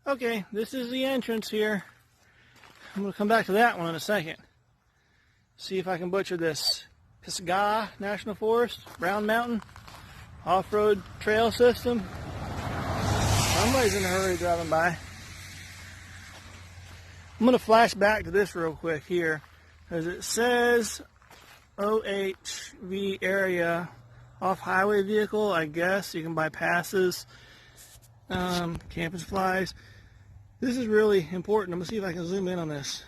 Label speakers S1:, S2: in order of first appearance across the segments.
S1: Okay, this is the entrance here. I'm going to come back to that one in a second. See if I can butcher this. Pisgah National Forest, Brown Mountain, off-road trail system. Somebody's in a hurry driving by. I'm going to flash back to this real quick here, because it says OHV area, off-highway vehicle, I guess. You can buy passes, camping supplies. This is really important. I'm going to see if I can zoom in on this.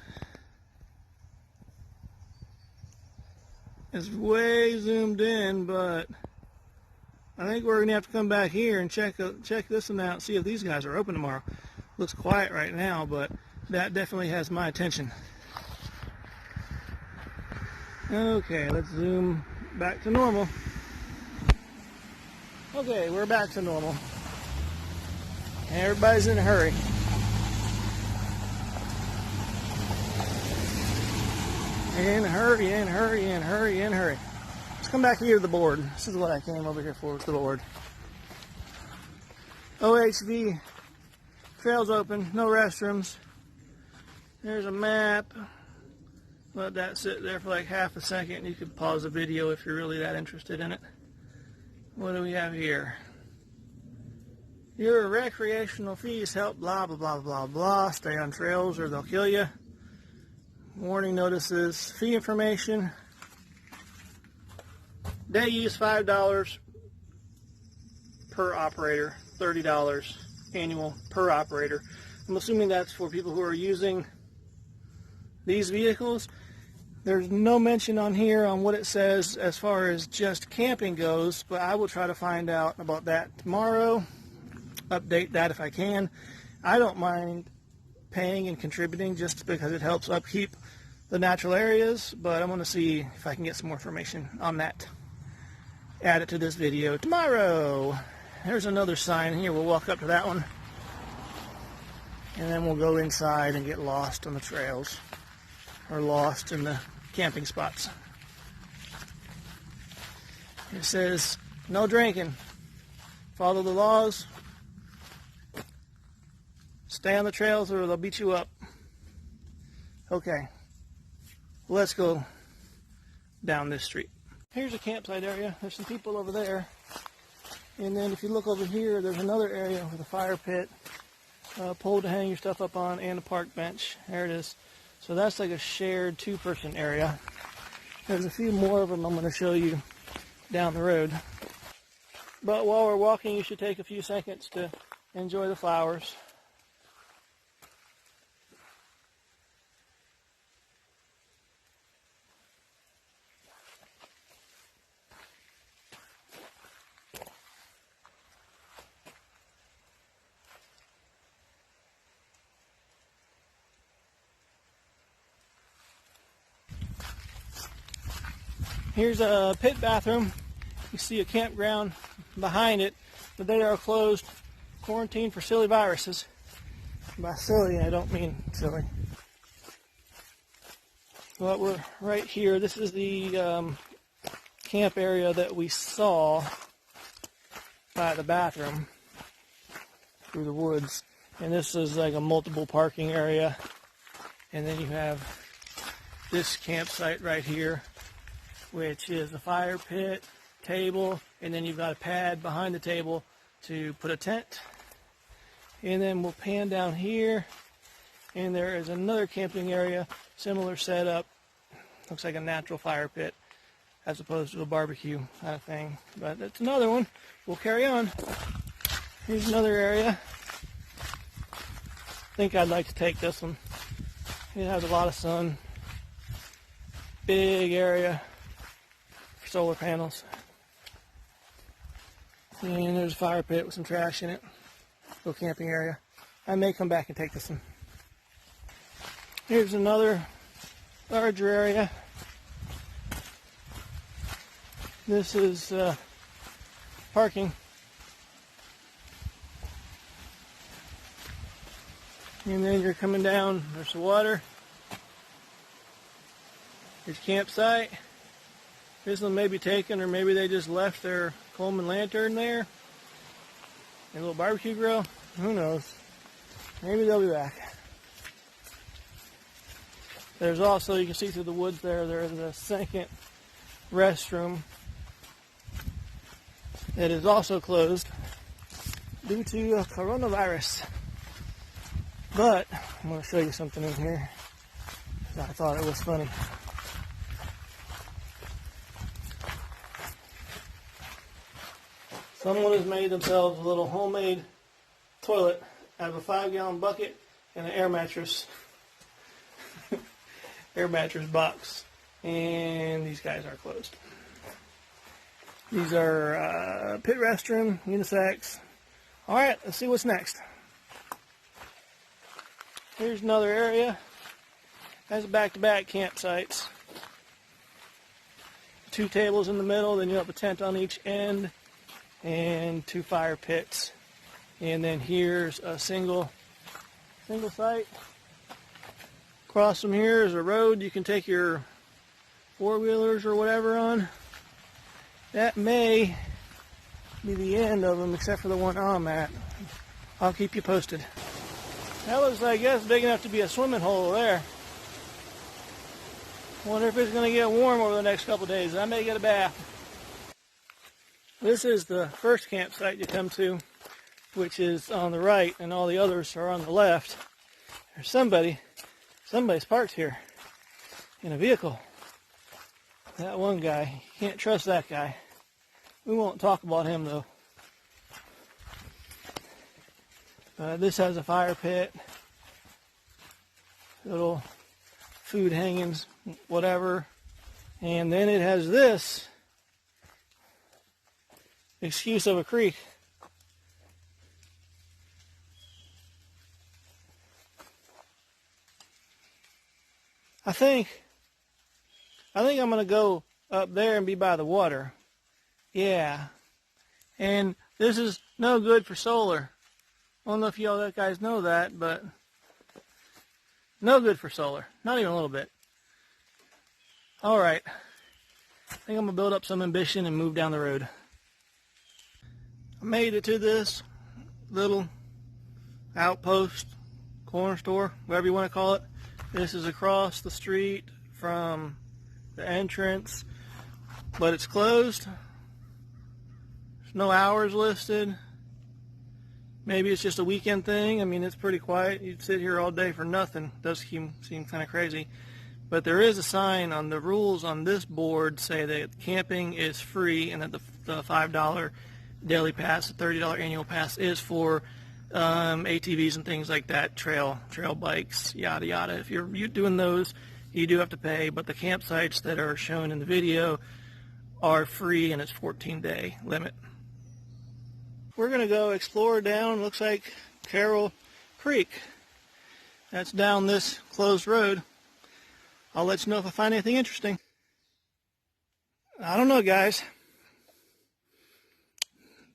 S1: It's way zoomed in, but I think we're going to have to come back here and check this one out, see if these guys are open tomorrow. Looks quiet right now, but that definitely has my attention. Okay, let's zoom back to normal. Okay, we're back to normal. Everybody's in a hurry. In a hurry, in a hurry, in a hurry, in a hurry. Let's come back here to the board. This is what I came over here for, the board. OHV, trails open, no restrooms. There's a map. Let that sit there for like half a second. You could pause the video if you're really that interested in it. What do we have here? Your recreational fees help blah, blah, blah, blah, blah. Stay on trails or they'll kill you. Warning notices, fee information. Day use $5 per operator, $30 annual per operator. I'm assuming that's for people who are using these vehicles. There's no mention on here on what it says as far as just camping goes, but I will try to find out about that tomorrow. Update that if I can. I don't mind paying and contributing just because it helps upkeep the natural areas, but I'm going to see if I can get some more information on that. Add it to this video tomorrow. There's another sign here. We'll walk up to that one, and then we'll go inside and get lost on the trails, or lost in the camping spots. It says no drinking, follow the laws, stay on the trails or they'll beat you up. Okay, let's go down this street. Here's a campsite area. There's some people over there. And then if you look over here, there's another area with a fire pit, pole to hang your stuff up on, and a park bench. There it is. So that's like a shared two-person area. There's a few more of them I'm going to show you down the road. But while we're walking, you should take a few seconds to enjoy the flowers. Here's a pit bathroom. You see a campground behind it, but they are closed, quarantined for silly viruses. By silly, I don't mean silly. But we're right here. This is the camp area that we saw by the bathroom through the woods. And this is like a multiple parking area. And then you have this campsite right here, which is a fire pit, table, and then you've got a pad behind the table to put a tent. And then we'll pan down here, and there is another camping area, similar setup. Looks like a natural fire pit as opposed to a barbecue kind of thing. But that's another one. We'll carry on. Here's another area. I think I'd like to take this one. It has a lot of sun. Big area. Solar panels. And there's a fire pit with some trash in it. Little camping area. I may come back and take this one. Here's another larger area. This is parking. And then you're coming down, there's the water. Here's campsite. This one may be taken, or maybe they just left their Coleman lantern there. And a little barbecue grill. Who knows? Maybe they'll be back. There's also, you can see through the woods there's a second restroom that is also closed due to coronavirus. But I'm going to show you something in here. I thought it was funny. Someone has made themselves a little homemade toilet out of a 5-gallon bucket and an air mattress. Air mattress box. And these guys are closed. These are pit restroom, unisex. Alright, let's see what's next. Here's another area. Has back-to-back campsites. 2 tables in the middle, then you have a tent on each end, and 2 fire pits. And then here's a single site. Across from here is a road you can take your 4-wheelers or whatever on. That may be the end of them, except for the one I'm at. I'll keep you posted. That looks like it's big enough to be a swimming hole there. Wonder if it's going to get warm over the next couple of days. I may get a bath. This is the first campsite you come to, which is on the right, and all the others are on the left. There's somebody's parked here in a vehicle. That one guy, you can't trust that guy. We won't talk about him though. This has a fire pit, little food hangings, whatever. And then it has this excuse of a creek. I think I'm going to go up there and be by the water. Yeah. And this is no good for solar. I don't know if y'all guys know that, but no good for solar. Not even a little bit. Alright. I think I'm going to build up some ambition and move down the road. I made it to this little outpost, corner store, whatever you want to call it. This is across the street from the entrance, but it's closed. There's no hours listed. Maybe it's just a weekend thing. I mean, it's pretty quiet. You'd sit here all day for nothing. Does seem kind of crazy. But there is a sign on the rules on this board say that camping is free and that the $5 daily pass, the $30 annual pass is for ATVs and things like that, trail bikes, yada yada. If you're doing those, you do have to pay, but the campsites that are shown in the video are free, and it's 14-day limit. We're going to go explore down, looks like Carroll Creek. That's down this closed road. I'll let you know if I find anything interesting. I don't know, guys.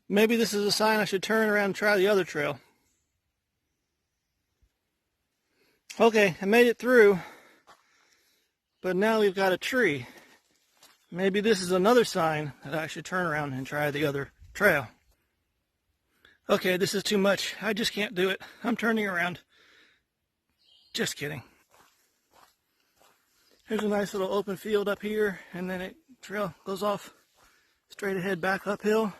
S1: Maybe this is a sign I should turn around and try the other trail. Okay, I made it through, but now we've got a tree. Maybe this is another sign that I should turn around and try the other trail. Okay, this is too much. I just can't do it. I'm turning around. Just kidding. Here's a nice little open field up here, and then it trail goes off straight ahead back uphill.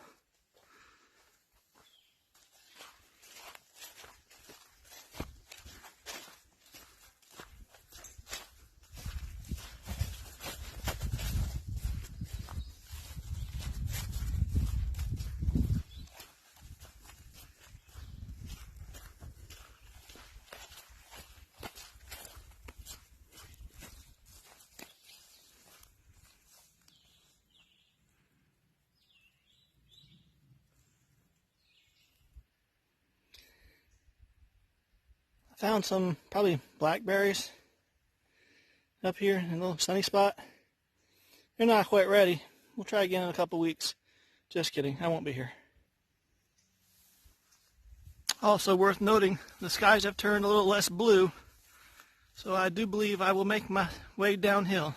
S1: Found some probably blackberries up here in a little sunny spot. They're not quite ready. We'll try again in a couple weeks. Just kidding, I won't be here. Also worth noting, the skies have turned a little less blue, so I do believe I will make my way downhill.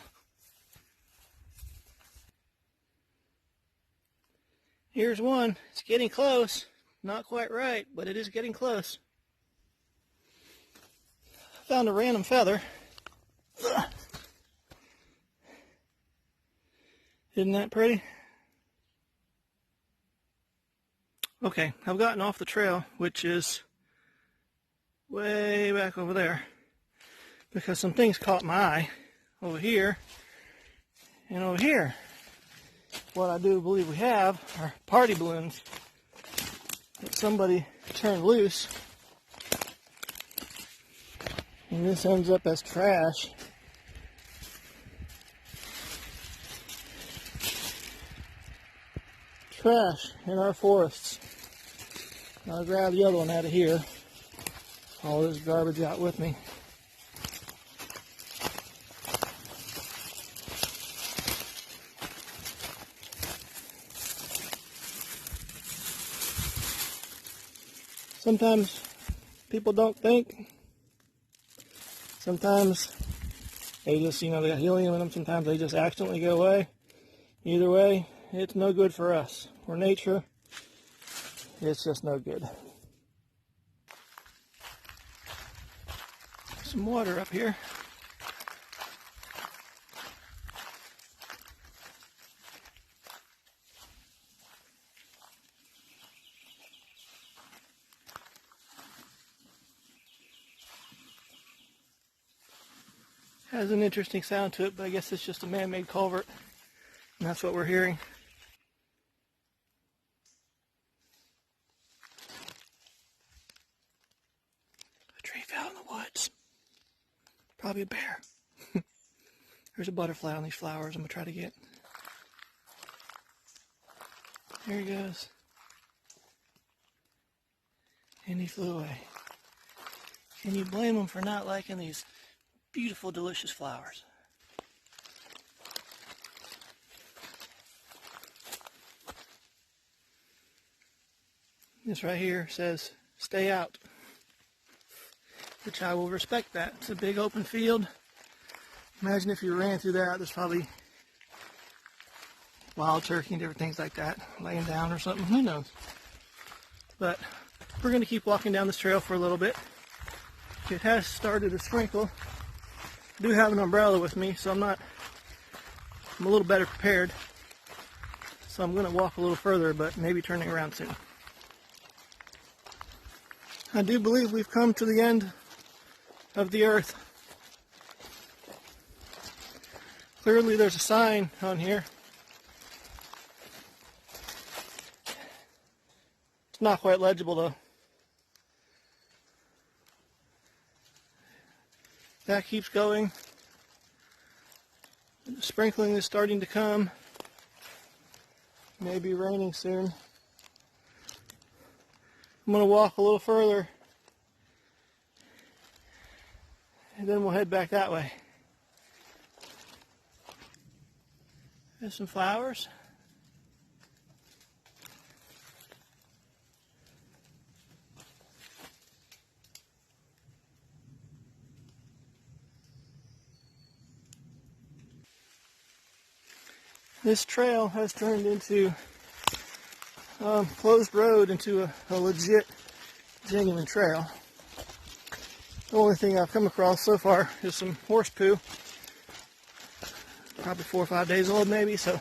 S1: Here's one. It's getting close. Not quite right, but it is getting close. Found a random feather. Isn't that pretty? Okay, I've gotten off the trail, which is way back over there, because some things caught my eye over here and over here. What I do believe we have are party balloons that somebody turned loose, and this ends up as trash. Trash in our forests. I'll grab the other one out of here. All this garbage out with me. Sometimes people don't think. Sometimes they just, they got helium in them. Sometimes they just accidentally go away. Either way, it's no good for us. For nature, it's just no good. Some water up here. Has an interesting sound to it, but I guess it's just a man-made culvert, and that's what we're hearing. A tree fell in the woods. Probably a bear. There's a butterfly on these flowers I'm going to try to get. There he goes. And he flew away. Can you blame him for not liking these beautiful, delicious flowers? This right here says, "Stay out," which I will respect that. It's a big open field. Imagine if you ran through that, there's probably wild turkey and different things like that laying down or something. Who knows? But we're going to keep walking down this trail for a little bit. It has started to sprinkle. I do have an umbrella with me, so I'm a little better prepared. So I'm going to walk a little further, but maybe turning around soon. I do believe we've come to the end of the earth. Clearly there's a sign on here. It's not quite legible though. That keeps going. The sprinkling is starting to come. Maybe raining soon. I'm going to walk a little further, and then we'll head back that way. There's some flowers. This trail has turned into closed road into a legit, genuine trail. The only thing I've come across so far is some horse poo. Probably 4 or 5 days old maybe, so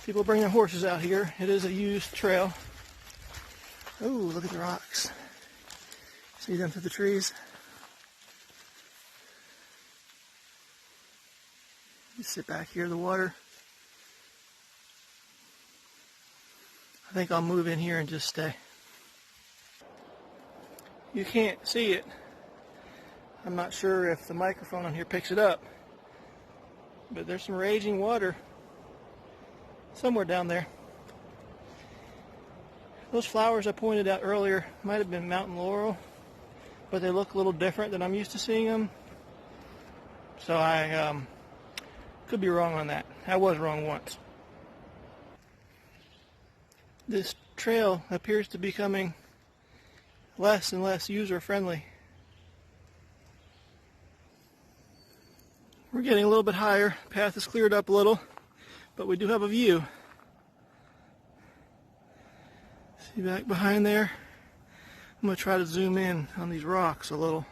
S1: people bring their horses out here. It is a used trail. Oh, look at the rocks. See them through the trees? You sit back here in the water. I think I'll move in here and just stay. You can't see it. I'm not sure if the microphone on here picks it up, but there's some raging water somewhere down there. Those flowers I pointed out earlier might have been mountain laurel, but they look a little different than I'm used to seeing them. So I could be wrong on that. I was wrong once. This trail appears to be becoming less and less user-friendly. We're getting a little bit higher. The path is cleared up a little, but we do have a view. See back behind there? I'm going to try to zoom in on these rocks a little.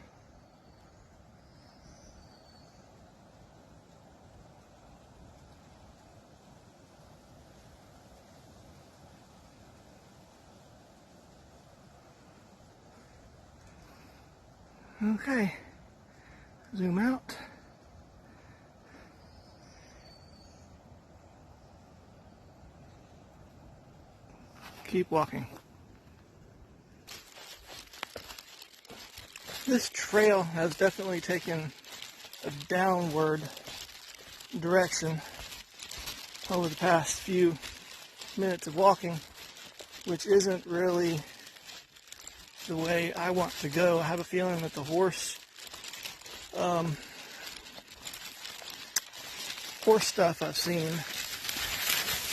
S1: Okay, zoom out. Keep walking. This trail has definitely taken a downward direction over the past few minutes of walking, which isn't really the way I want to go. I have a feeling that the horse stuff I've seen,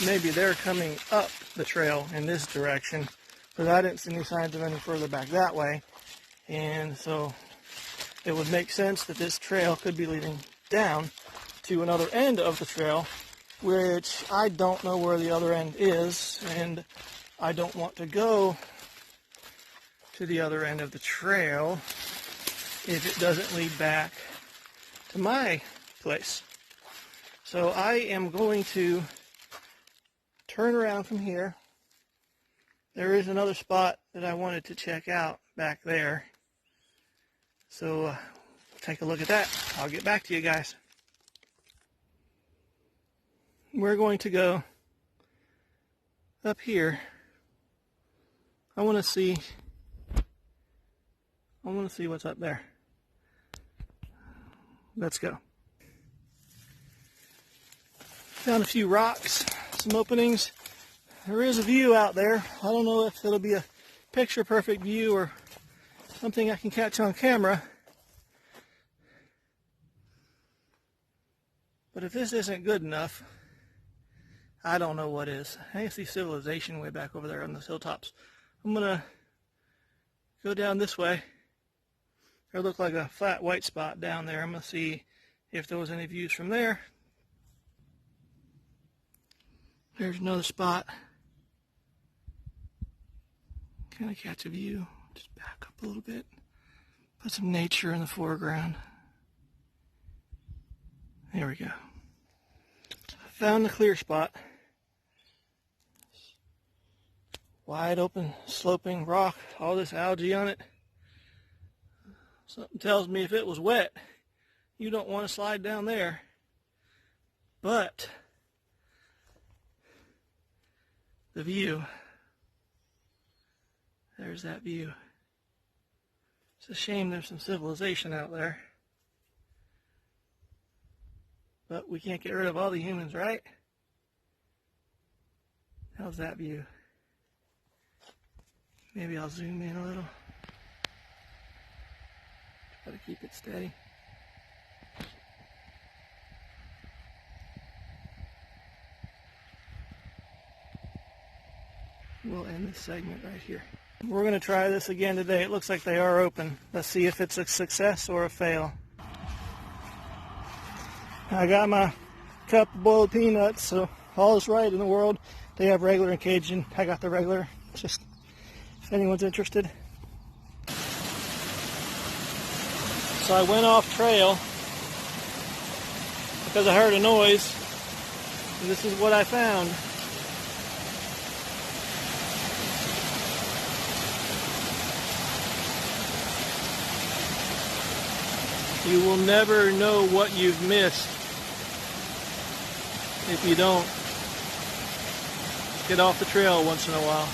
S1: maybe they're coming up the trail in this direction, but I didn't see any signs of any further back that way. And so it would make sense that this trail could be leading down to another end of the trail, which I don't know where the other end is, and I don't want to go to the other end of the trail if it doesn't lead back to my place. So I am going to turn around from here. There is another spot that I wanted to check out back there. So take a look at that. I'll get back to you guys. We're going to go up here. I want to see what's up there. Let's go. Found a few rocks, some openings. There is a view out there. I don't know if it'll be a picture perfect view or something I can catch on camera. But if this isn't good enough, I don't know what is. I can see civilization way back over there on those hilltops. I'm gonna go down this way. There looked like a flat white spot down there. I'm gonna see if there was any views from there. There's another spot. Kind of catch a view. Just back up a little bit. Put some nature in the foreground. There we go. I found the clear spot. Wide open, sloping rock, all this algae on it. Something tells me if it was wet, you don't want to slide down there. But the view, there's that view. It's a shame there's some civilization out there. But we can't get rid of all the humans, right? How's that view? Maybe I'll zoom in a little. Try to keep it steady. We'll end this segment right here. We're going to try this again today. It looks like they are open. Let's see if it's a success or a fail. I got my cup of boiled peanuts, so all is right in the world. They have regular and Cajun. I got the regular, just if anyone's interested. So I went off trail because I heard a noise, and this is what I found. You will never know what you've missed if you don't get off the trail once in a while.